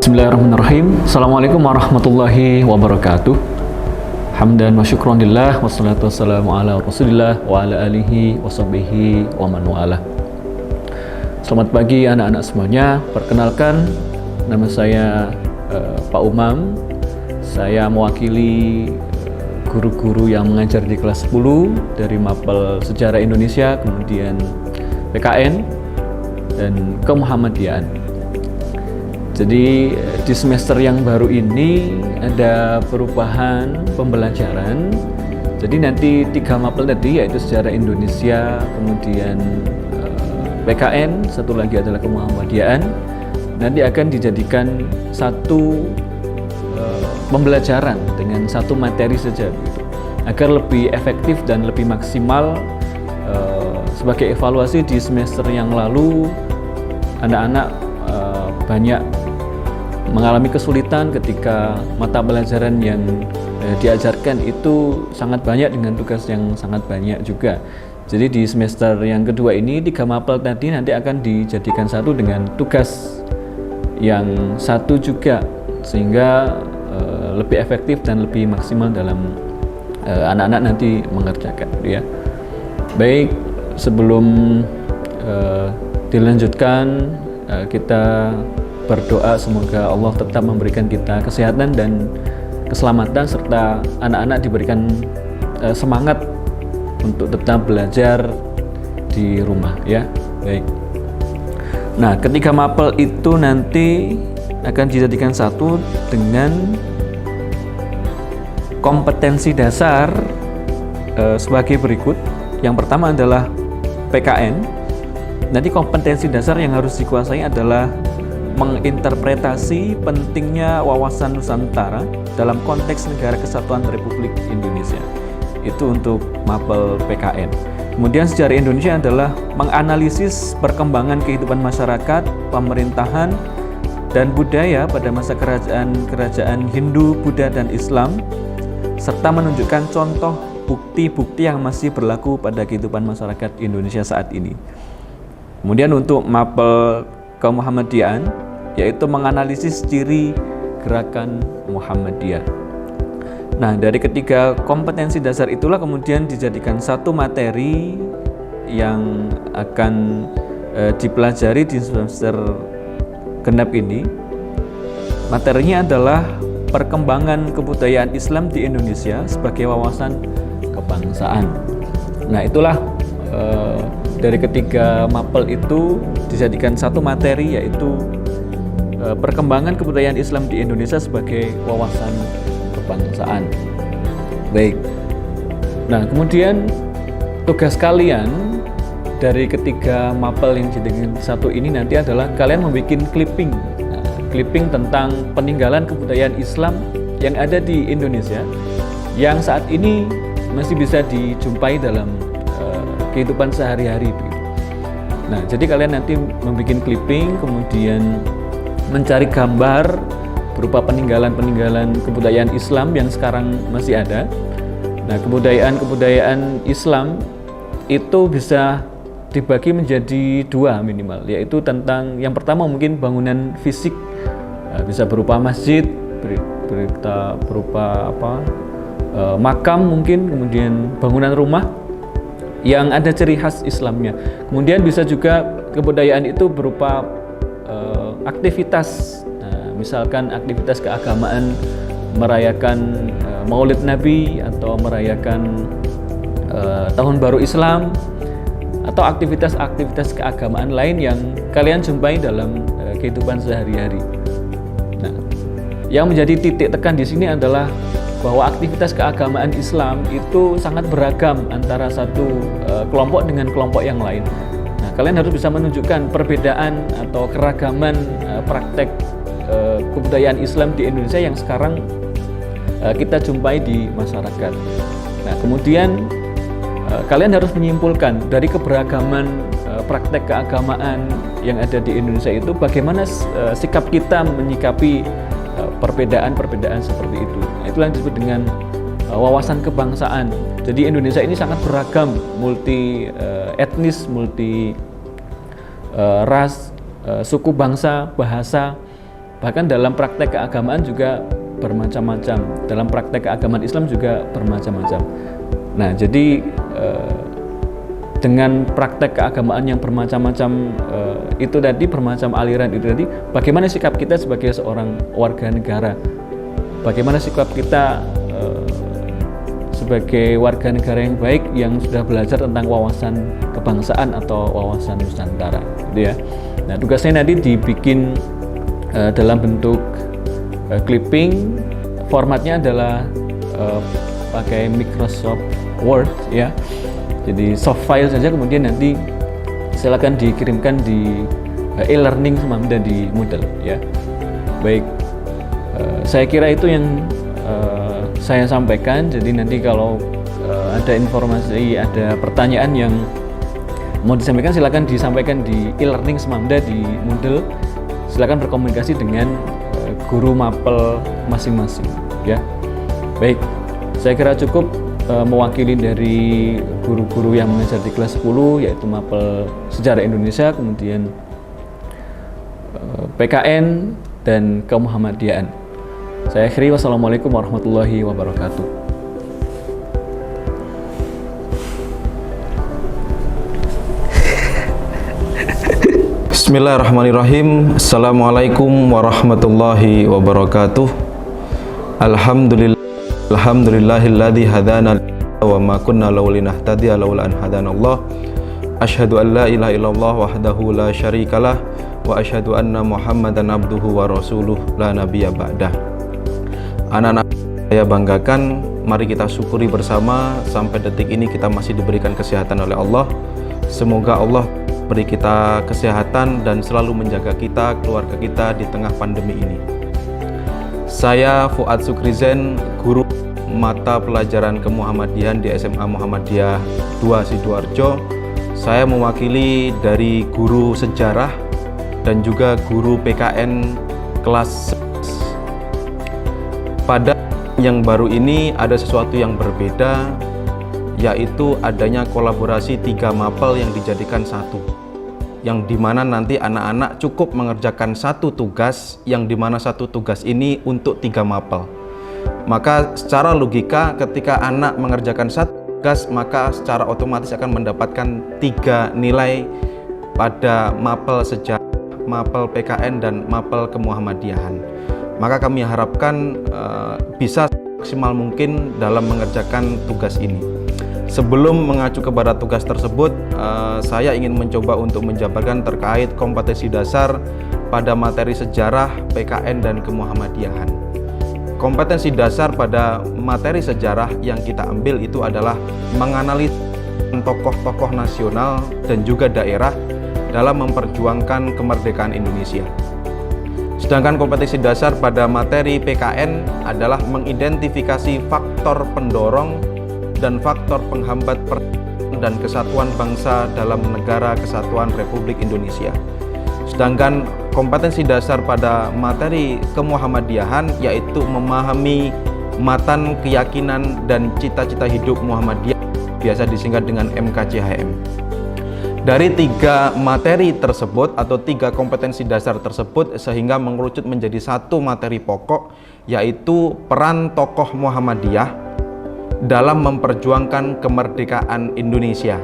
Bismillahirrahmanirrahim. Assalamualaikum warahmatullahi wabarakatuh. Hamdan wa syukran lillah, wassalatu wassalamu ala rasulillah wa ala alihi wa sahbihi wa man wala. Selamat pagi anak-anak semuanya. Perkenalkan, nama saya Pak Umam. Saya mewakili guru-guru yang mengajar di kelas 10 dari Mapel Sejarah Indonesia, kemudian PKN dan Kemuhammadiyaan. Jadi di semester yang baru ini ada perubahan pembelajaran. Jadi nanti 3 mapel tadi, yaitu Sejarah Indonesia, kemudian PKN, satu lagi adalah Kemuhammadiyaan, nanti akan dijadikan satu pembelajaran dengan satu materi saja gitu, agar lebih efektif dan lebih maksimal. Sebagai evaluasi di semester yang lalu, anak-anak banyak mengalami kesulitan ketika mata pelajaran yang diajarkan itu sangat banyak dengan tugas yang sangat banyak juga. Jadi di semester yang kedua ini 3 mapel tadi nanti akan dijadikan satu dengan tugas yang satu juga, sehingga lebih efektif dan lebih maksimal dalam anak-anak nanti mengerjakan ya. Baik, sebelum dilanjutkan, kita berdoa semoga Allah tetap memberikan kita kesehatan dan keselamatan, serta anak-anak diberikan semangat untuk tetap belajar di rumah ya. Baik. Nah, ketiga mapel itu nanti akan dijadikan satu dengan kompetensi dasar sebagai berikut. Yang pertama adalah PKN. Nanti kompetensi dasar yang harus dikuasai adalah menginterpretasi pentingnya wawasan Nusantara dalam konteks Negara Kesatuan Republik Indonesia. Itu untuk mapel PKN. Kemudian Sejarah Indonesia adalah menganalisis perkembangan kehidupan masyarakat, pemerintahan, dan budaya pada masa kerajaan Hindu, Buddha, dan Islam, serta menunjukkan contoh bukti-bukti yang masih berlaku pada kehidupan masyarakat Indonesia saat ini. Kemudian untuk mapel Kemuhammadiyaan, yaitu menganalisis ciri gerakan Muhammadiyah. Nah, dari ketiga kompetensi dasar itulah kemudian dijadikan satu materi yang akan dipelajari di semester genap ini. Materinya adalah perkembangan kebudayaan Islam di Indonesia sebagai wawasan kebangsaan. Nah, itulah dari ketiga mapel itu dijadikan satu materi, yaitu perkembangan kebudayaan Islam di Indonesia sebagai wawasan kebangsaan. Baik. Nah, kemudian tugas kalian dari ketiga mapel yang dijadikan satu ini nanti adalah kalian membuat clipping. Nah, clipping tentang peninggalan kebudayaan Islam yang ada di Indonesia yang saat ini masih bisa dijumpai dalam kehidupan sehari-hari. Nah, jadi kalian nanti membuat clipping, kemudian mencari gambar berupa peninggalan-peninggalan kebudayaan Islam yang sekarang masih ada. Nah, kebudayaan Islam itu bisa dibagi menjadi 2 minimal, yaitu tentang yang pertama mungkin bangunan fisik, bisa berupa masjid, berupa makam mungkin, kemudian bangunan rumah yang ada ciri khas Islamnya. Kemudian bisa juga kebudayaan itu berupa aktivitas, misalkan aktivitas keagamaan, merayakan Maulid Nabi atau merayakan Tahun Baru Islam, atau aktivitas-aktivitas keagamaan lain yang kalian jumpai dalam kehidupan sehari-hari. Nah, yang menjadi titik tekan di sini adalah bahwa aktivitas keagamaan Islam itu sangat beragam antara satu kelompok dengan kelompok yang lain. Nah, kalian harus bisa menunjukkan perbedaan atau keragaman praktek kebudayaan Islam di Indonesia yang sekarang kita jumpai di masyarakat. Nah, kemudian kalian harus menyimpulkan dari keberagaman praktek keagamaan yang ada di Indonesia itu, bagaimana sikap kita menyikapi perbedaan-perbedaan seperti itu. Nah, itulah yang disebut dengan wawasan kebangsaan. Jadi Indonesia ini sangat beragam, multi etnis, multi ras, suku, bangsa, bahasa, Bahkan dalam praktek keagamaan juga bermacam-macam. Dalam praktek keagamaan Islam juga bermacam-macam. Nah, jadi dengan praktek keagamaan yang bermacam-macam itu tadi, bermacam aliran itu tadi, bagaimana sikap kita sebagai seorang warga negara? Bagaimana sikap kita sebagai warga negara yang baik yang sudah belajar tentang wawasan kebangsaan atau wawasan Nusantara, gitu ya. Nah, tugasnya nanti dibikin dalam bentuk clipping, formatnya adalah pakai Microsoft Word, ya. Jadi soft file saja, kemudian nanti silakan dikirimkan di e-learning Semamda di Moodle, ya. Baik, saya kira itu yang saya sampaikan. Jadi nanti kalau ada informasi, ada pertanyaan yang mau disampaikan, silakan disampaikan di e-learning Semamda di Moodle. Silakan berkomunikasi dengan guru mapel masing-masing, ya. Baik, saya kira cukup mewakili dari guru-guru yang mengajar di kelas 10, yaitu mapel Sejarah Indonesia, kemudian PKN dan Kemuhammadiyaan. Saya akhiri, wassalamualaikum warahmatullahi wabarakatuh. Bismillahirrahmanirrahim. Assalamualaikum warahmatullahi wabarakatuh. Alhamdulillahilladzi hadana wa ma kunna linahtadiya laula an hadanallah. Asyhadu an la ilaha illallah wahdahu la syarikalah wa asyhadu anna Muhammadan abduhu wa rasuluh la nabiyya ba'dah. Anak-anak saya banggakan, mari kita syukuri bersama sampai detik ini kita masih diberikan kesehatan oleh Allah. Semoga Allah beri kita kesehatan dan selalu menjaga kita, keluarga kita di tengah pandemi ini. Saya Fuad Sukrizen, guru mata pelajaran Kemuhammadian di SMA Muhammadiyah 2 Sidoarjo. Saya mewakili dari guru sejarah dan juga guru PKN kelas 11. Pada yang baru ini ada sesuatu yang berbeda, yaitu adanya kolaborasi 3 mapel yang dijadikan satu, yang dimana nanti anak-anak cukup mengerjakan satu tugas, yang dimana satu tugas ini untuk 3 mapel. Maka secara logika ketika anak mengerjakan satu tugas, maka secara otomatis akan mendapatkan 3 nilai pada mapel sejarah, mapel PKN, dan mapel Kemuhammadiyahan. Maka kami harapkan bisa maksimal mungkin dalam mengerjakan tugas ini. Sebelum mengacu kepada tugas tersebut, saya ingin mencoba untuk menjabarkan terkait kompetensi dasar pada materi sejarah, PKN, dan Kemuhammadiyahan. Kompetensi dasar pada materi sejarah yang kita ambil itu adalah menganalisis tokoh-tokoh nasional dan juga daerah dalam memperjuangkan kemerdekaan Indonesia. Sedangkan kompetensi dasar pada materi PKN adalah mengidentifikasi faktor pendorong dan faktor penghambat dan kesatuan bangsa dalam negara kesatuan Republik Indonesia. Sedangkan kompetensi dasar pada materi Kemuhammadiyahan yaitu memahami matan keyakinan dan cita-cita hidup Muhammadiyah, biasa disingkat dengan MKCHM. Dari 3 materi tersebut atau 3 kompetensi dasar tersebut sehingga mengerucut menjadi satu materi pokok, yaitu peran tokoh Muhammadiyah dalam memperjuangkan kemerdekaan Indonesia.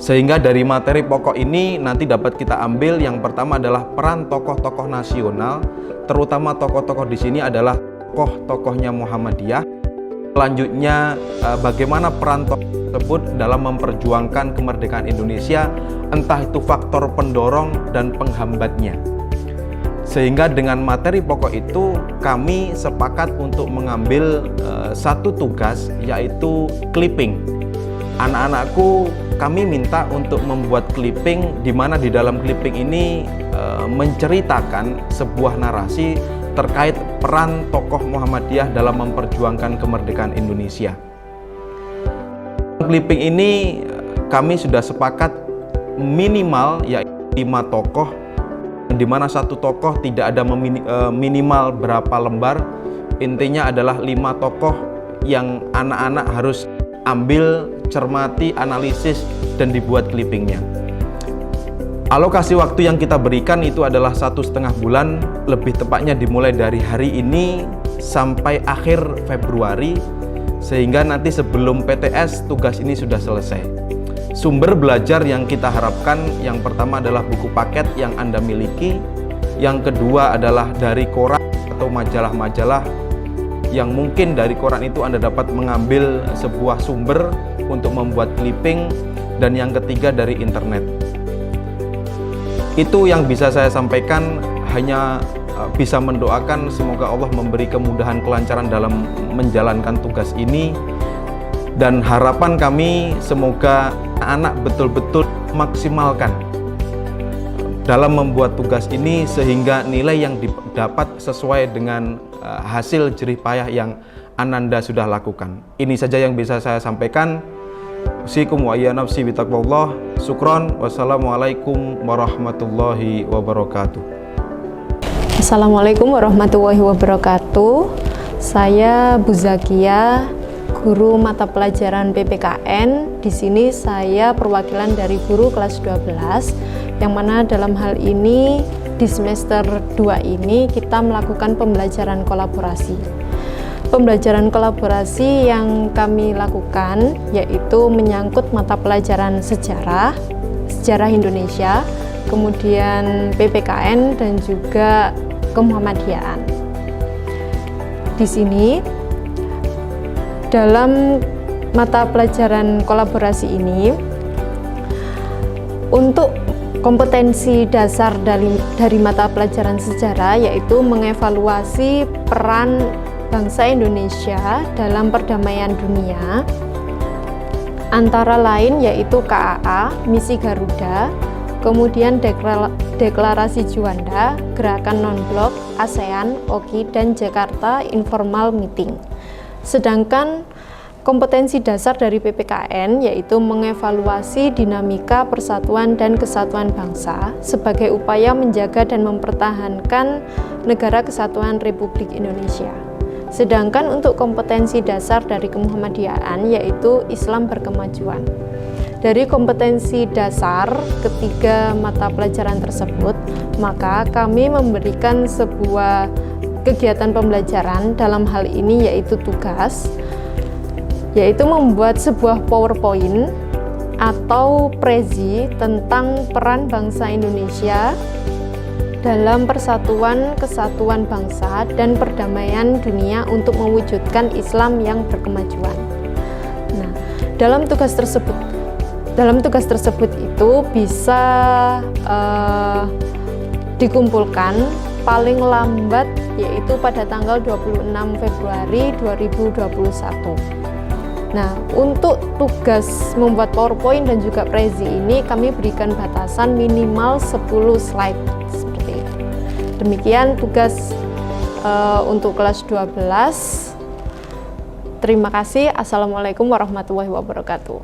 Sehingga dari materi pokok ini nanti dapat kita ambil yang pertama adalah peran tokoh-tokoh nasional, terutama tokoh-tokoh di sini adalah tokoh-tokohnya Muhammadiyah. Selanjutnya bagaimana peran tokoh tersebut dalam memperjuangkan kemerdekaan Indonesia, entah itu faktor pendorong dan penghambatnya. Sehingga dengan materi pokok itu kami sepakat untuk mengambil satu tugas, yaitu clipping. Anak-anakku kami minta untuk membuat clipping, di mana di dalam clipping ini menceritakan sebuah narasi terkait peran tokoh Muhammadiyah dalam memperjuangkan kemerdekaan Indonesia. Clipping ini kami sudah sepakat minimal yaitu 5 tokoh, di mana satu tokoh tidak ada minimal berapa lembar. Intinya adalah 5 tokoh yang anak-anak harus ambil, cermati, analisis, dan dibuat clippingnya. Alokasi waktu yang kita berikan itu adalah 1,5 bulan, lebih tepatnya dimulai dari hari ini sampai akhir Februari, sehingga nanti sebelum PTS tugas ini sudah selesai. Sumber belajar yang kita harapkan, yang pertama adalah buku paket yang Anda miliki, yang kedua adalah dari koran atau majalah-majalah, yang mungkin dari koran itu Anda dapat mengambil sebuah sumber untuk membuat clipping, dan yang ketiga dari internet. Itu yang bisa saya sampaikan, hanya bisa mendoakan semoga Allah memberi kemudahan kelancaran dalam menjalankan tugas ini, dan harapan kami semoga anak betul-betul maksimalkan dalam membuat tugas ini sehingga nilai yang didapat sesuai dengan hasil jerih payah yang Ananda sudah lakukan. Ini saja yang bisa saya sampaikan. Usikum wa iya nafsi bitaqwallah. Syukron. Wassalamualaikum warahmatullahi wabarakatuh. Assalamualaikum warahmatullahi wabarakatuh. Saya Bu Zakia, guru mata pelajaran PPKN. Di sini saya perwakilan dari guru kelas 12, yang mana dalam hal ini di semester 2 ini kita melakukan pembelajaran kolaborasi. Pembelajaran kolaborasi yang kami lakukan yaitu menyangkut mata pelajaran sejarah Indonesia, kemudian PPKN dan juga kemuhammadiyaan. Di sini dalam mata pelajaran kolaborasi ini, untuk kompetensi dasar dari mata pelajaran sejarah yaitu mengevaluasi peran bangsa Indonesia dalam perdamaian dunia, antara lain yaitu KAA, Misi Garuda, kemudian Deklarasi Juanda, Gerakan Non-Blok, ASEAN, OKI, dan Jakarta Informal Meeting. Sedangkan kompetensi dasar dari PPKN yaitu mengevaluasi dinamika persatuan dan kesatuan bangsa sebagai upaya menjaga dan mempertahankan Negara Kesatuan Republik Indonesia. Sedangkan untuk kompetensi dasar dari kemuhammadiyaan yaitu Islam berkemajuan. Dari kompetensi dasar ketiga mata pelajaran tersebut, maka kami memberikan sebuah kegiatan pembelajaran dalam hal ini yaitu tugas, yaitu membuat sebuah PowerPoint atau prezi tentang peran bangsa Indonesia dalam persatuan kesatuan bangsa dan perdamaian dunia untuk mewujudkan Islam yang berkemajuan. Nah, dalam tugas tersebut itu bisa dikumpulkan paling lambat yaitu pada tanggal 26 Februari 2021. Nah, untuk tugas membuat PowerPoint dan juga prezi ini kami berikan batasan minimal 10 slide seperti itu. Demikian tugas untuk kelas 12. Terima kasih. Assalamualaikum warahmatullahi wabarakatuh.